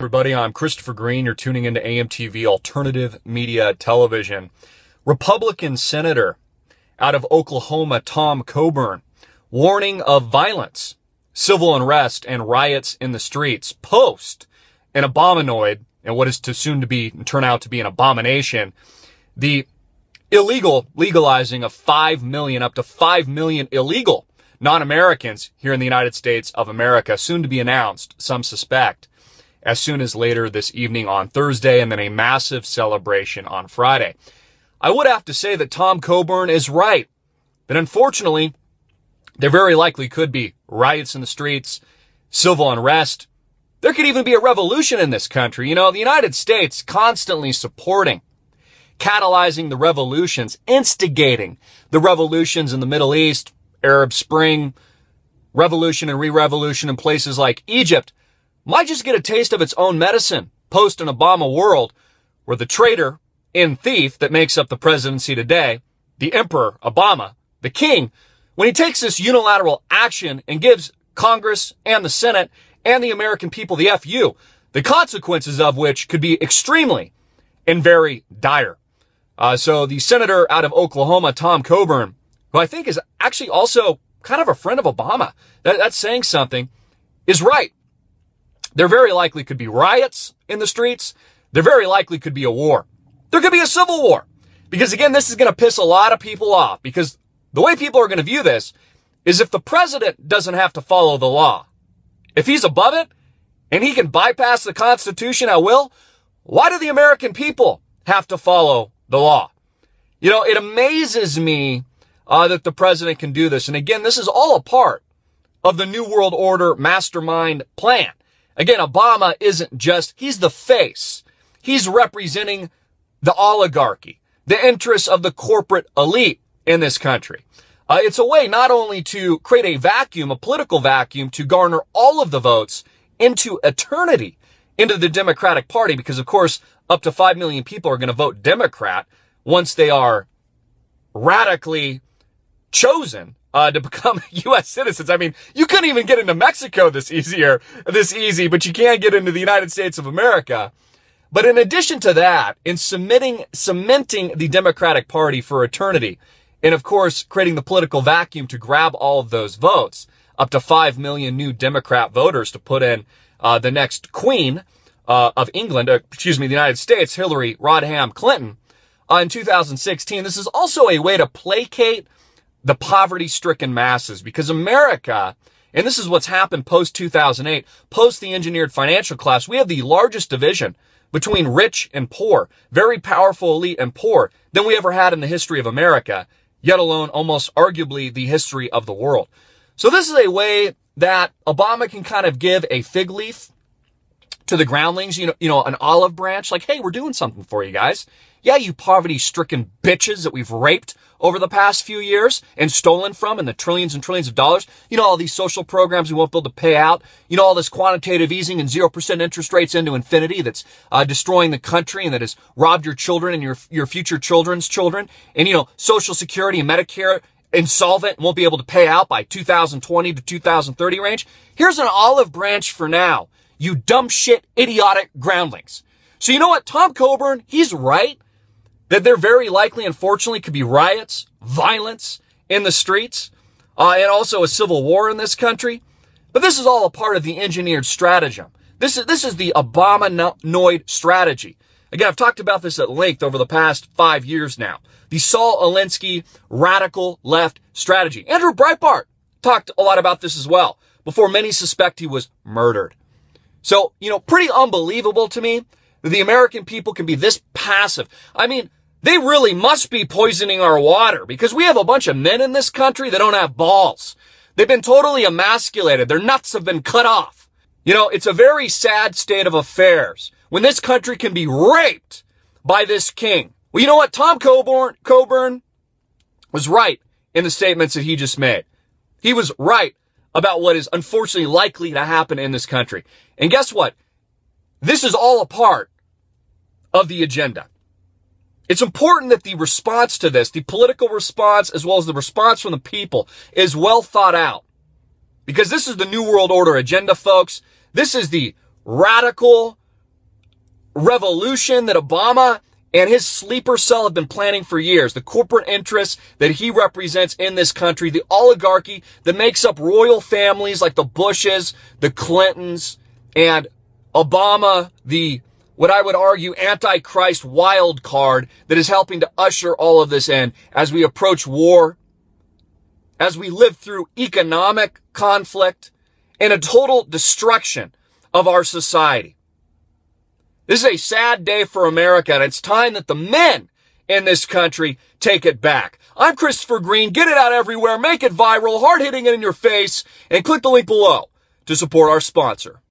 everybody. I'm Christopher Greene. You're tuning into AMTV Alternative Media Television. Republican Senator out of Oklahoma, Tom Coburn, warning of violence, civil unrest, and riots in the streets post an abomination and what is to soon to be turn out to be an abomination, the legalizing of 5 million, up to 5 million illegal non-Americans here in the United States of America, soon to be announced, some suspect, as soon as later this evening on Thursday, and then a massive celebration on Friday. I would have to say that Tom Coburn is right, that unfortunately, there very likely could be riots in the streets, civil unrest. There could even be a revolution in this country. You know, the United States constantly supporting, catalyzing the revolutions, instigating the revolutions in the Middle East, Arab Spring, revolution and re-revolution in places like Egypt, might just get a taste of its own medicine post an Obama world where the traitor and thief that makes up the presidency today, the Emperor Obama, the king, when he takes this unilateral action and gives Congress and the Senate and the American people the FU, the consequences of which could be extremely and very dire. So the senator out of Oklahoma, Tom Coburn, who I think is actually also kind of a friend of Obama, that's saying something, is right. There very likely could be riots in the streets. There very likely could be a war. There could be a civil war. Because again, this is going to piss a lot of people off, because the way people are going to view this is if the president doesn't have to follow the law, if he's above it and he can bypass the Constitution at will, why do the American people have to follow the law? You know, it amazes me that the president can do this. And again, this is all a part of the New World Order mastermind plan. Again, Obama isn't just, he's the face. He's representing the oligarchy, the interests of the corporate elite in this country. It's a way not only to create a vacuum, a political vacuum, to garner all of the votes into eternity, into the Democratic Party, because of course, up to 5 million people are going to vote Democrat once they are radically chosen to become U.S. citizens. I mean, you couldn't even get into Mexico this easy, but you can get into the United States of America. But in addition to that, in cementing the Democratic Party for eternity, and of course, creating the political vacuum to grab all of those votes, up to 5 million new Democrat voters to put in the next queen of England, the United States, Hillary Rodham Clinton, in 2016. This is also a way to placate the poverty-stricken masses, because America, and this is what's happened post-2008, post the engineered financial collapse, we have the largest division between rich and poor, very powerful elite and poor, than we ever had in the history of America, yet alone almost arguably the history of the world. So this is a way that Obama can kind of give a fig leaf to the groundlings, you know, an olive branch, like, hey, we're doing something for you guys. Yeah, you poverty-stricken bitches that we've raped over the past few years and stolen from, and the trillions and trillions of dollars. You know, all these social programs we won't be able to pay out. You know, all this quantitative easing and 0% interest rates into infinity that's destroying the country and that has robbed your children and your future children's children. And, you know, Social Security and Medicare insolvent, won't be able to pay out by 2020 to 2030 range. Here's an olive branch for now, you dumb shit, idiotic groundlings. So you know what? Tom Coburn, he's right that there very likely, unfortunately, could be riots, violence in the streets, and also a civil war in this country. But this is all a part of the engineered stratagem. This is the Obamanoid strategy. Again, I've talked about this at length over the past 5 years now. The Saul Alinsky radical left strategy. Andrew Breitbart talked a lot about this as well, before many suspect he was murdered. So, you know, pretty unbelievable to me that the American people can be this passive. I mean, they really must be poisoning our water, because we have a bunch of men in this country that don't have balls. They've been totally emasculated. Their nuts have been cut off. You know, it's a very sad state of affairs when this country can be raped by this king. Well, you know what? Tom Coburn was right in the statements that he just made. He was right about what is unfortunately likely to happen in this country. And guess what? This is all a part of the agenda. It's important that the response to this, the political response as well as the response from the people, is well thought out. Because this is the New World Order agenda, folks. This is the radical revolution that Obama and his sleeper cell have been planning for years. The corporate interests that he represents in this country, the oligarchy that makes up royal families like the Bushes, the Clintons, and Obama, the, what I would argue, Antichrist wild card that is helping to usher all of this in as we approach war, as we live through economic conflict, and a total destruction of our society. This is a sad day for America, and it's time that the men in this country take it back. I'm Christopher Greene. Get it out everywhere. Make it viral, hard-hitting it in your face, and click the link below to support our sponsor.